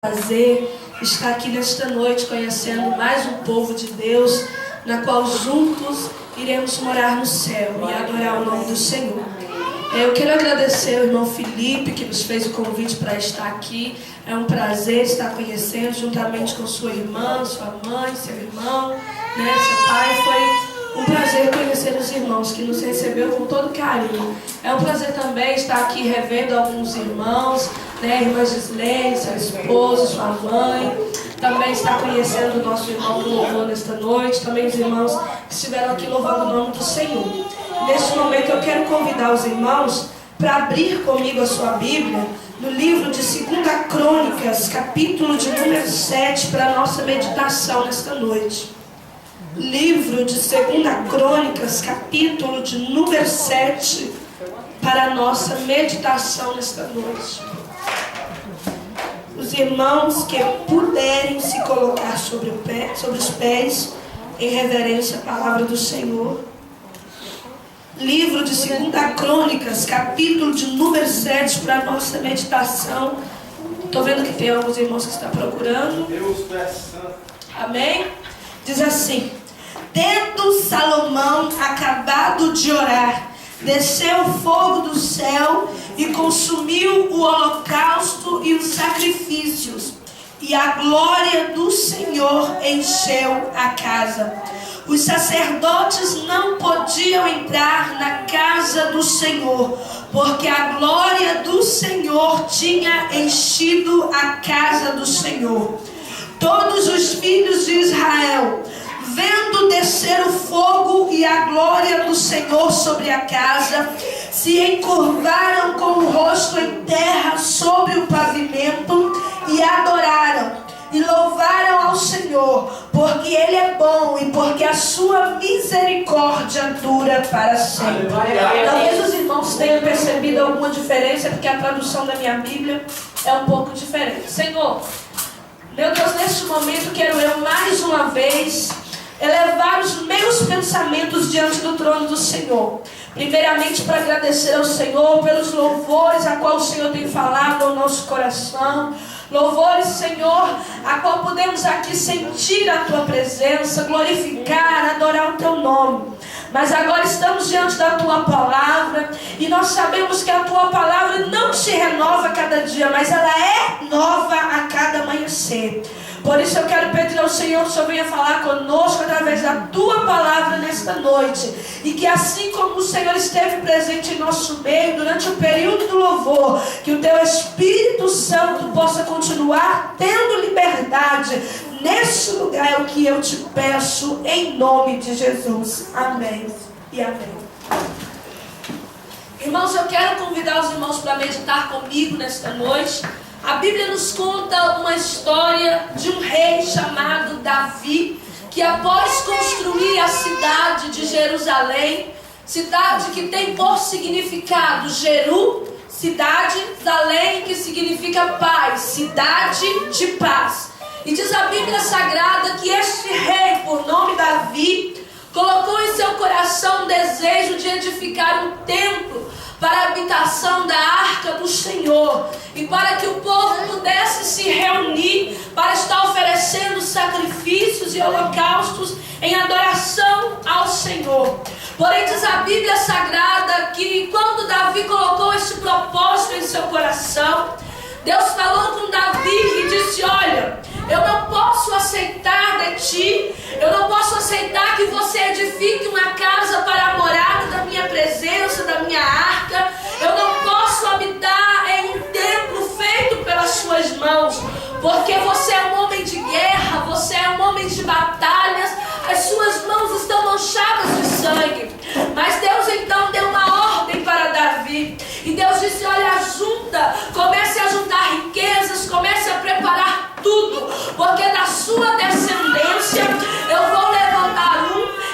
Prazer estar aqui nesta noite conhecendo mais um povo de Deus, na qual juntos iremos morar no céu e adorar o nome do Senhor. Eu quero agradecer ao irmão Felipe que nos fez o convite para estar aqui. É um prazer estar conhecendo juntamente com sua irmã, sua mãe, seu irmão, seu pai. Foi um prazer conhecer os irmãos que nos recebeu com todo carinho. É um prazer também estar aqui revendo alguns irmãos, irmã Gislene, seu esposo, sua mãe. Também estar conhecendo o nosso irmão do louvor nesta noite. Também os irmãos que estiveram aqui louvando o nome do Senhor. Neste momento eu quero convidar os irmãos para abrir comigo a sua Bíblia no livro de 2 Crônicas, capítulo de número 7, para a nossa meditação nesta noite. Livro de 2 Crônicas, capítulo de número 7, para a nossa meditação nesta noite. Os irmãos que puderem se colocar sobre os pés, em reverência à palavra do Senhor. Livro de 2 Crônicas, capítulo de número 7, para a nossa meditação. Estou vendo que tem alguns irmãos que estão procurando. Deus é santo. Amém? Diz assim: tendo Salomão acabado de orar, desceu o fogo do céu e consumiu o holocausto e os sacrifícios, e a glória do Senhor encheu a casa. Os sacerdotes não podiam entrar na casa do Senhor, porque a glória do Senhor tinha enchido a casa do Senhor. Todos os filhos de Israel, vendo descer o fogo e a glória do Senhor sobre a casa, se encurvaram com o rosto em terra sobre o pavimento e adoraram e louvaram ao Senhor, porque Ele é bom e porque a sua misericórdia dura para sempre. Talvez os irmãos tenham percebido alguma diferença, porque a tradução da minha Bíblia é um pouco diferente. Senhor, meu Deus, neste momento quero eu mais uma vez elevar os meus pensamentos diante do trono do Senhor. Primeiramente para agradecer ao Senhor pelos louvores a qual o Senhor tem falado ao nosso coração. Louvores, Senhor, a qual podemos aqui sentir a Tua presença, glorificar, adorar o Teu nome. Mas agora estamos diante da Tua palavra e nós sabemos que a Tua palavra não se renova a cada dia, mas ela é nova a cada amanhecer. Por isso eu quero pedir ao Senhor que o Senhor venha falar conosco através da Tua palavra nesta noite. E que assim como o Senhor esteve presente em nosso meio durante o período do louvor, que o Teu Espírito Santo possa continuar tendo liberdade nesse lugar. É o que eu te peço em nome de Jesus. Amém e amém. Irmãos, eu quero convidar os irmãos para meditar comigo nesta noite. A Bíblia nos conta uma história de um rei chamado Davi, que após construir a cidade de Jerusalém, cidade que tem por significado Jeru, cidade da lei, que significa paz, cidade de paz. E diz a Bíblia Sagrada que este rei, por nome Davi, colocou em seu coração o desejo de edificar um templo para a habitação da arca do Senhor, e para que o povo pudesse se reunir para estar oferecendo sacrifícios e holocaustos em adoração ao Senhor. Porém diz a Bíblia Sagrada que quando Davi colocou esse propósito em seu coração, Deus falou com Davi e disse: olha, eu não posso aceitar de ti, eu não posso aceitar que você edifique uma casa para a morada da minha presença, da minha arca. Eu não posso habitar em um templo feito pelas suas mãos, porque você é um homem de guerra, você é um homem de batalhas, as suas mãos estão manchadas de sangue. Mas Deus então deu uma ordem para Davi, e Deus disse: olha, comece a juntar riquezas, comece a preparar tudo, porque da sua descendência eu vou levantar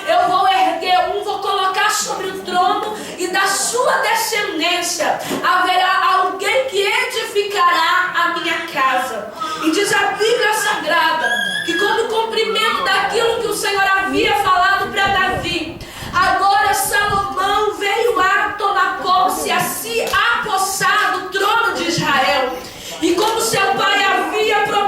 eu vou erguer vou colocar sobre o trono, e da sua descendência haverá alguém que edificará a minha casa. E diz a Bíblia Sagrada que como cumprimento daquilo que o Senhor havia falado para Davi, agora Salomão veio a tomar posse, a se apossar do trono de Israel. E como seu pai havia prometido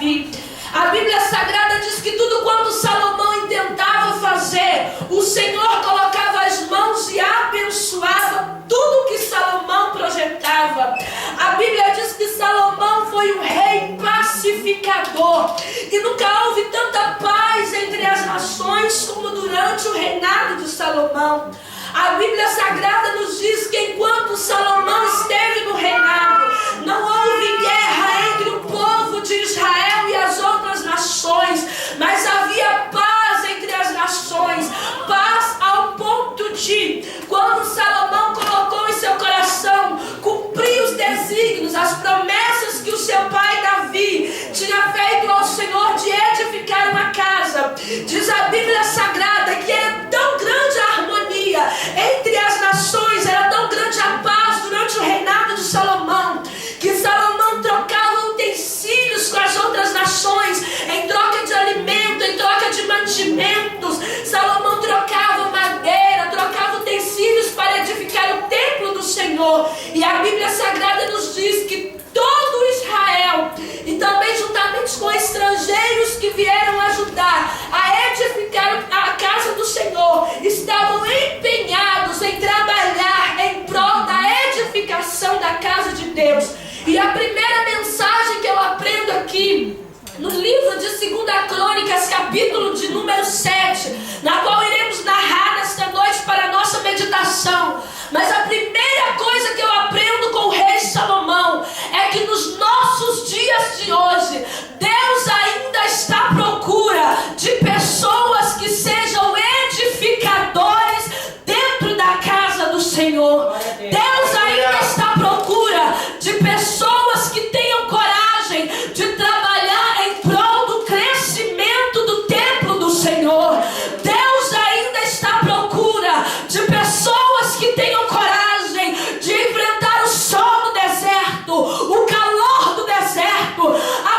Davi. A Bíblia Sagrada diz que tudo quanto Salomão intentava fazer, o Senhor colocava as mãos e abençoava tudo que Salomão projetava. A Bíblia diz que Salomão foi um rei pacificador, e nunca houve tanta paz entre as nações como durante o reinado de Salomão. A Bíblia Sagrada nos diz que enquanto Salomão esteve no reinado, não houve guerra entre o povo de Israel e as outras nações, mas havia paz entre as nações, paz ao ponto de, quando Salomão colocou em seu coração cumprir os desígnios, as promessas que o seu pai Davi tinha feito ao Senhor de edificar uma casa, diz a Bíblia Sagrada que era tão grande a harmonia entre as nações, era tão grande a paz durante o reinado de Salomão, que Salomão trocava utensílios com as outras nações, em troca de alimento, em troca de mantimentos. Salomão trocava madeira, trocava utensílios para edificar o templo do Senhor. E a Bíblia Sagrada nos diz que todo Israel, e também juntamente com estrangeiros que vieram ajudar a edificar a casa do Senhor, estavam empenhados em trabalhar em prol da edificação da casa de Deus. E a primeira mensagem que eu aprendo aqui, no livro de 2 Crônicas, capítulo de número 7, na qual iremos narrar nesta noite para a nossa meditação. Mas a primeira coisa que eu aprendo com o rei Salomão é que nos nossos dias de hoje, Deus ainda está à procura de pessoas que sejam edificadores dentro da casa do Senhor. Deus ainda está à procura de pessoas que tenham coragem de trabalhar em prol do crescimento do templo do Senhor. Deus ainda está à procura de pessoas que tenham coragem de enfrentar o sol do deserto, o calor do deserto,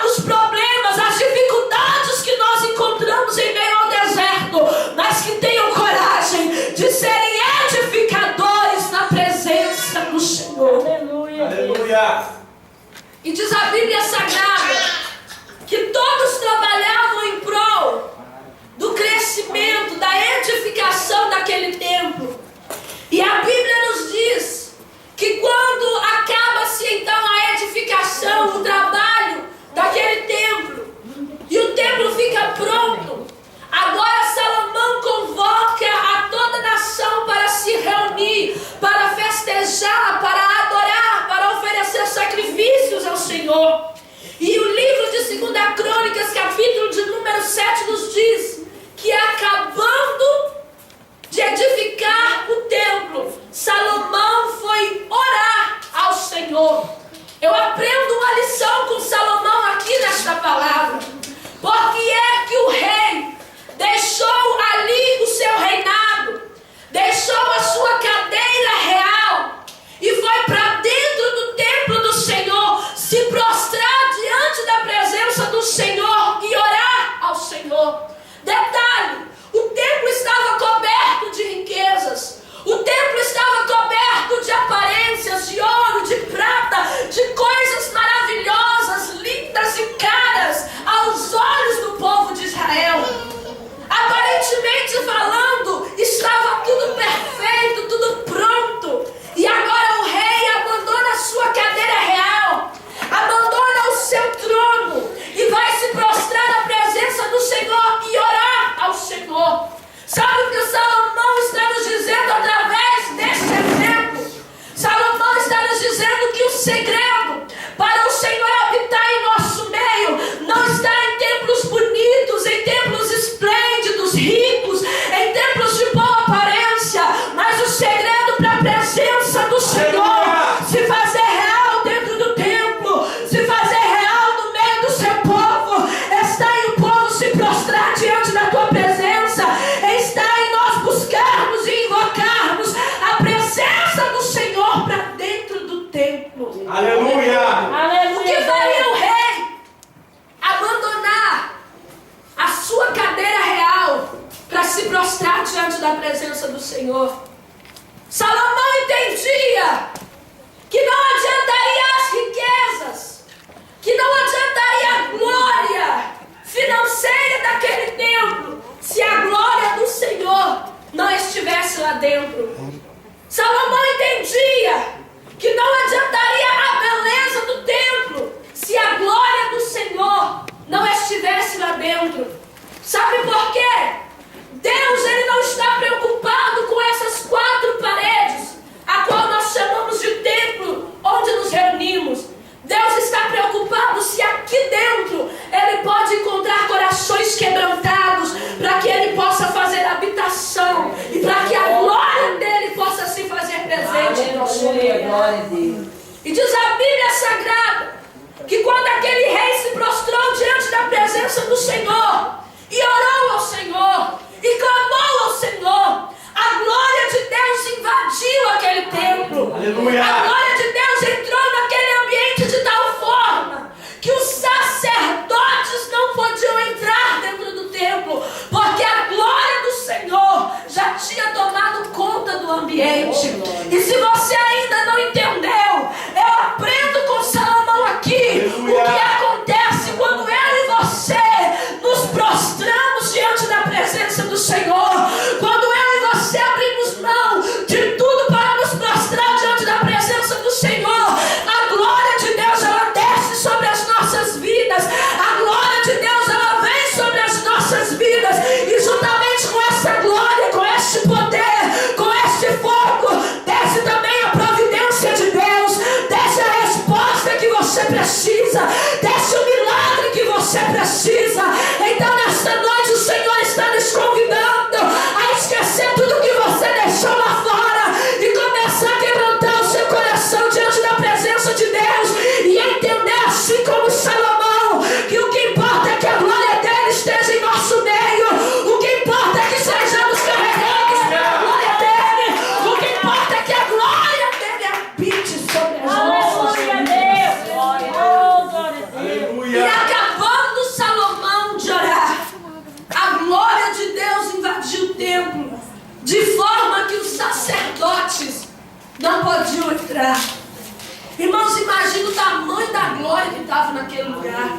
os problemas, as dificuldades que nós encontramos em meio ao deserto, mas que tenham coragem de serem edificadores na presença do Senhor. Aleluia. Aleluia. E diz a Bíblia Sagrada que todos trabalhavam em prol do crescimento, da edificação daquele templo. E a Bíblia nos diz que quando acaba-se então a edificação, o trabalho daquele templo, e o templo fica pronto, agora Salomão convoca a toda a nação para se reunir, para festejar, para adorar, para oferecer sacrifícios ao Senhor. E o livro de 2 Crônicas, capítulo de número 7, nos diz que acabando de edificar o templo, Salomão foi orar ao Senhor. Eu aprendo uma lição com Salomão aqui nesta palavra. Porque é que o rei deixou ali o seu reinado, deixou a sua cadeira real e foi para dentro do templo do Senhor, se prostrar diante da presença do Senhor e orar ao Senhor. Detalhe, o templo estava coberto de riquezas, o templo estava coberto de aparências, de ouro, de prata, de coisas maravilhosas, lindas e caras aos olhos do povo de Israel. Aparentemente falando, estava tudo perfeito, tudo pronto. E agora o rei abandona a sua cadeira real, abandona o seu trono e vai se prostrar na presença do Senhor e orar ao Senhor. Sabe o que Salomão está nos dizendo através desse exemplo? Salomão está nos dizendo que o segredo para o Senhor habitar em nosso meio não está em templos bonitos, em templos esplêndidos, ricos, em templos de boa aparência, mas o segredo para a presença do Senhor se fazer real dentro do templo, se fazer real no meio do seu povo, está em o povo se prostrar diante da tua presença, está em nós buscarmos e invocarmos a presença do Senhor para dentro do templo. Aleluia. Aleluia. O que faria o rei? Abandonar a sua cadeira real para se prostrar diante da presença do Senhor. Salomão entendia que não adiantaria as riquezas, que não adiantaria a glória, financeira daquele templo se a glória do Senhor não estivesse lá dentro. Salomão entendia que não adiantaria a beleza do templo se a glória do Senhor não estivesse lá dentro. Sabe por quê? Deus, ele não está preocupado com essas 4 paredes, a qual nós chamamos de templo, onde nos reunimos. Deus está preocupado se aqui dentro ele pode encontrar corações quebrantados, para que ele possa fazer habitação e para que a glória dele possa se fazer presente em nosso meio. E diz a Bíblia Sagrada que quando aquele rei se prostrou diante da presença do Senhor e orou ao Senhor e clamou ao Senhor, a glória de Deus invadiu aquele templo. Aleluia. A glória de Deus entrou naquele ambiente de tal forma que os sacerdotes não podiam entrar dentro do templo, porque a glória do Senhor já tinha tomado conta do ambiente. E se você ainda não entendeu, eu aprendo com Salomão aqui o que acontece quando eu e você nos prostramos diante da presença do Senhor. Quando eu e você abrimos mão de tudo para nos prostrar diante da presença do Senhor, a glória de Deus, ela desce sobre as nossas vidas. A glória de Deus, ela vem sobre as nossas vidas. E juntamente com essa glória, com este poder, com este fogo, desce também a providência de Deus. Desce a resposta que você precisa. Desce o milagre que você precisa. Então nesta noite o Senhor está nos convidando a esquecer tudo que você deixou lá fora e começar a quebrantar o seu coração diante da presença de Deus e entender, assim como Salomão, que o que importa é que a glória dele esteja em nosso meio. O que importa é que sejamos carregados pela glória dele. O que importa é que a glória dele habite sobre as nossas vidas. E acabando Salomão de orar, a glória de Deus invadiu o templo, de forma que os sacerdotes não podiam entrar. Irmãos, imagina o tamanho da glória que estava naquele lugar.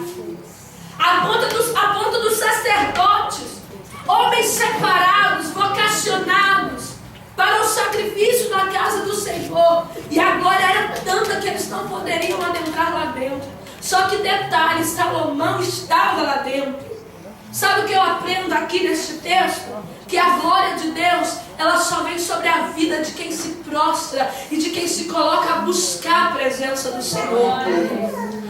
A ponta dos sacerdotes, homens separados, vocacionados para o sacrifício na casa do Senhor. E a glória era tanta que eles não poderiam adentrar lá dentro. Só que detalhe, Salomão estava lá dentro. Sabe o que eu aprendo aqui neste texto? Que a glória de Deus, ela só vem sobre a vida de quem se prostra e de quem se coloca a buscar a presença do Senhor.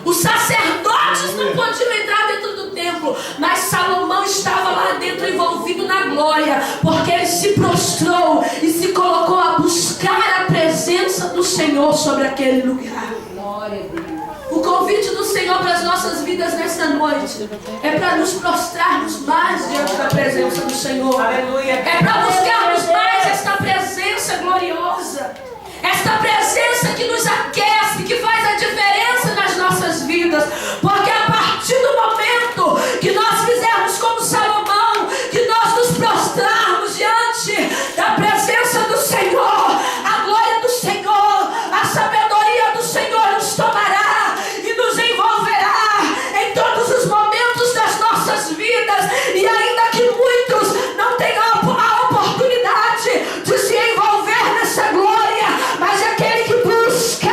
Os sacerdotes não podiam entrar dentro do templo, mas Salomão estava lá dentro envolvido na glória, porque ele se prostrou e se colocou a buscar a presença do Senhor sobre aquele lugar. Glória a Deus. O convite do Senhor para as nossas vidas nesta noite é para nos prostrarmos mais diante da presença do Senhor. Aleluia. É para buscarmos mais esta presença gloriosa, esta presença que nos aquece, que faz a diferença nas nossas vidas. Porque a partir do momento que nós fizermos como Salomão, que nós nos prostrarmos diante da presença do Senhor, a glória do Senhor, a sabedoria do Senhor nos tomará e nos envolverá em todos os momentos das nossas vidas. E ainda que muitos não tenham a oportunidade de se envolver nessa glória, mas aquele que busca,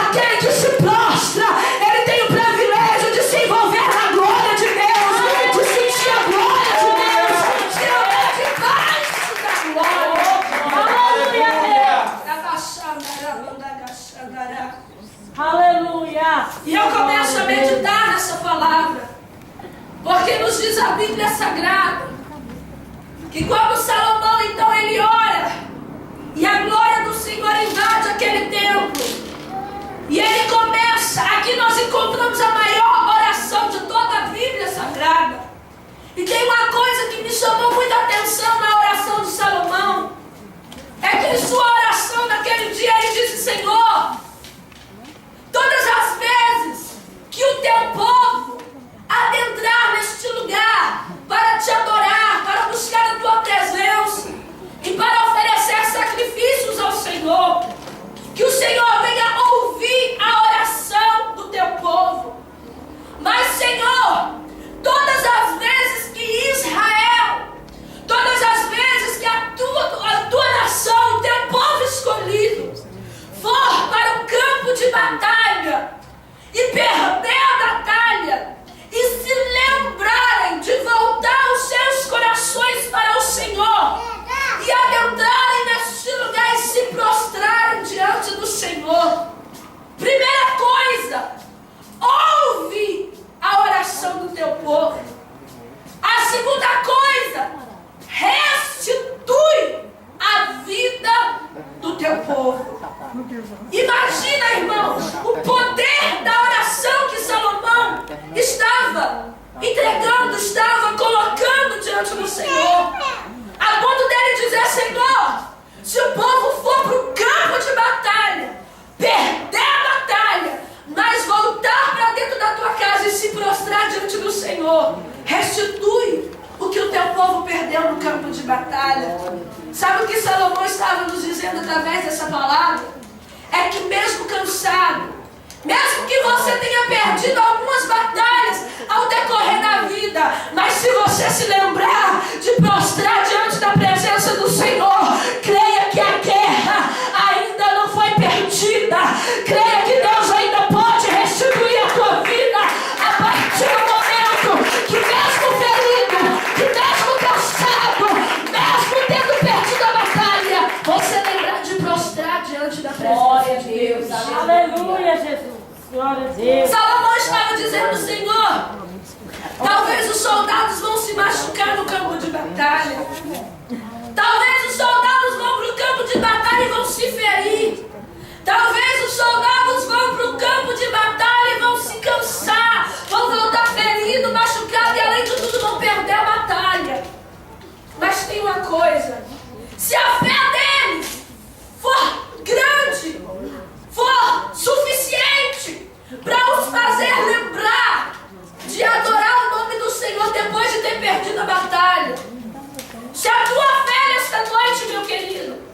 aquele que se prostra, ele tem o privilégio de se envolver na glória de Deus, de sentir a glória de Deus, de andar debaixo da glória. Aleluia! E eu começo a meditar nessa palavra, porque nos diz a Bíblia Sagrada que quando Salomão então ele ora e a glória do Senhor invade aquele templo, e ele começa, aqui nós encontramos a maior oração de toda a Bíblia Sagrada. E tem uma coisa que me chamou muita atenção na oração de Salomão, é que em sua oração naquele dia ele disse: Senhor, todas as vezes que o teu povo adentrar neste lugar para te adorar, para buscar a tua presença e para oferecer sacrifícios ao Senhor, que o Senhor venha ouvir a oração do teu povo. Mas, Senhor, todas as Senhor. Primeira coisa, ouve a oração do teu povo. A segunda coisa, restitui a vida do teu povo. Imagina, irmãos, o poder da oração que Salomão estava entregando, estava colocando diante do Senhor. A ponto dele dizer: Senhor, se o povo for para o campo de batalha, perder a batalha, mas voltar para dentro da tua casa e se prostrar diante do Senhor, restitui o que o teu povo perdeu no campo de batalha. Sabe o que Salomão estava nos dizendo através dessa palavra? É que mesmo cansado, mesmo que você tenha perdido algumas batalhas ao decorrer da vida, mas se você se lembrar de prostrar diante da presença do Senhor, creia que a guerra ainda não foi perdida. Creia que Deus ainda pode restituir a tua vida a partir do momento que, mesmo ferido, que mesmo cansado, mesmo tendo perdido a batalha, você lembrar de prostrar diante da presença de Deus. Aleluia, Jesus. Glória a Deus. Salomão estava dizendo: Senhor, talvez os soldados vão se machucar no campo de batalha. Talvez os soldados vão para o campo de batalha e vão se ferir. Talvez os soldados vão para o campo de batalha e vão se cansar, vão voltar ferido, machucado e além de tudo vão perder a batalha. Mas tem uma coisa: se a fé deles for grande, for suficiente para os fazer lembrar de adorar o nome do Senhor depois de ter perdido a batalha, se a tua fé nesta noite, meu querido,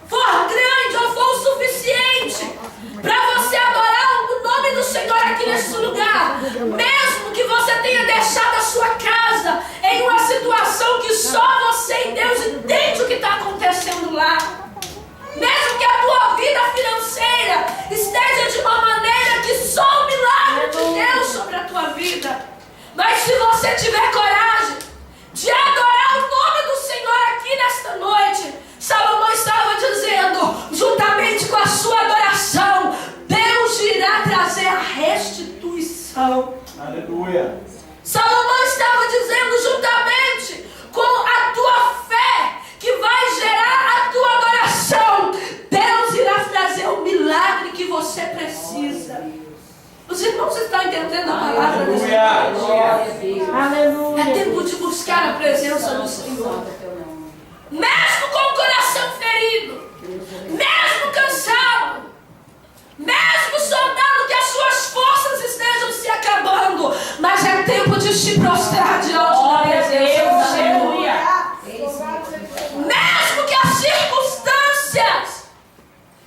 for grande ou for o suficiente para você adorar o nome do Senhor aqui neste lugar, mesmo que você tenha deixado a sua casa em uma situação que só você e Deus entende o que está acontecendo lá, mesmo que a tua vida financeira esteja de uma maneira que só o milagre de Deus sobre a tua vida, mas se você tiver coragem de adorar o nome do Senhor aqui nesta noite, Salomão estava dizendo, juntamente com a sua adoração, Deus irá trazer a restituição. Aleluia. Salomão estava dizendo, juntamente com a tua fé, que vai gerar a tua adoração, Deus irá trazer o milagre que você precisa. Os irmãos estão entendendo a palavra desse dia? Aleluia. É tempo de buscar a presença do Senhor. Mesmo com o coração ferido, mesmo cansado, mesmo soldado que as suas forças estejam se acabando, mas é tempo de se prostrar diante da presença do Senhor. Mesmo que as circunstâncias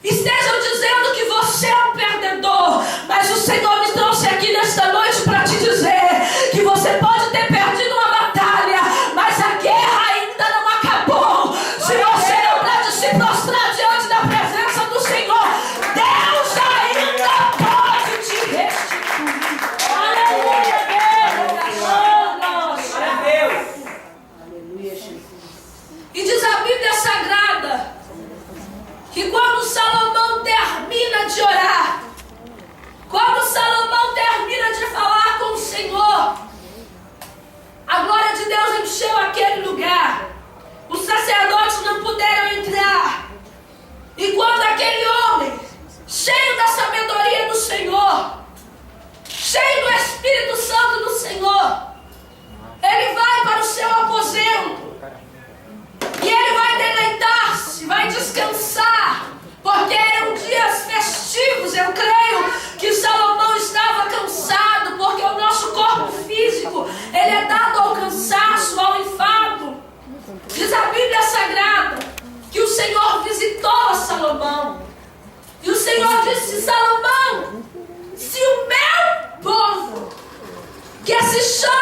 estejam dizendo que você é um perdedor, mas o Senhor me trouxe aqui nesta noite para te dizer que você pode ter perdido uma batalha, mas a guerra ainda não acabou. Se você lembrar de se prostrar diante da presença do Senhor, Deus ainda pode te restituir. Aleluia, Deus. Aleluia, Jesus. E diz a Bíblia Sagrada que quando Salomão termina de orar, quando Salomão termina de falar com o Senhor, a glória de Deus encheu aquele lugar. Os sacerdotes não puderam entrar. E quando aquele homem, cheio da sabedoria do Senhor, cheio do Espírito Santo do Senhor, ele vai para o seu aposento. E ele vai deleitar-se, vai descansar, porque eram dias festivos. Eu creio que Salomão estava cansado, porque o nosso corpo físico, ele é dado ao cansaço, ao enfado. Diz a Bíblia Sagrada que o Senhor visitou a Salomão. E o Senhor disse: Salomão, se o meu povo, que se chama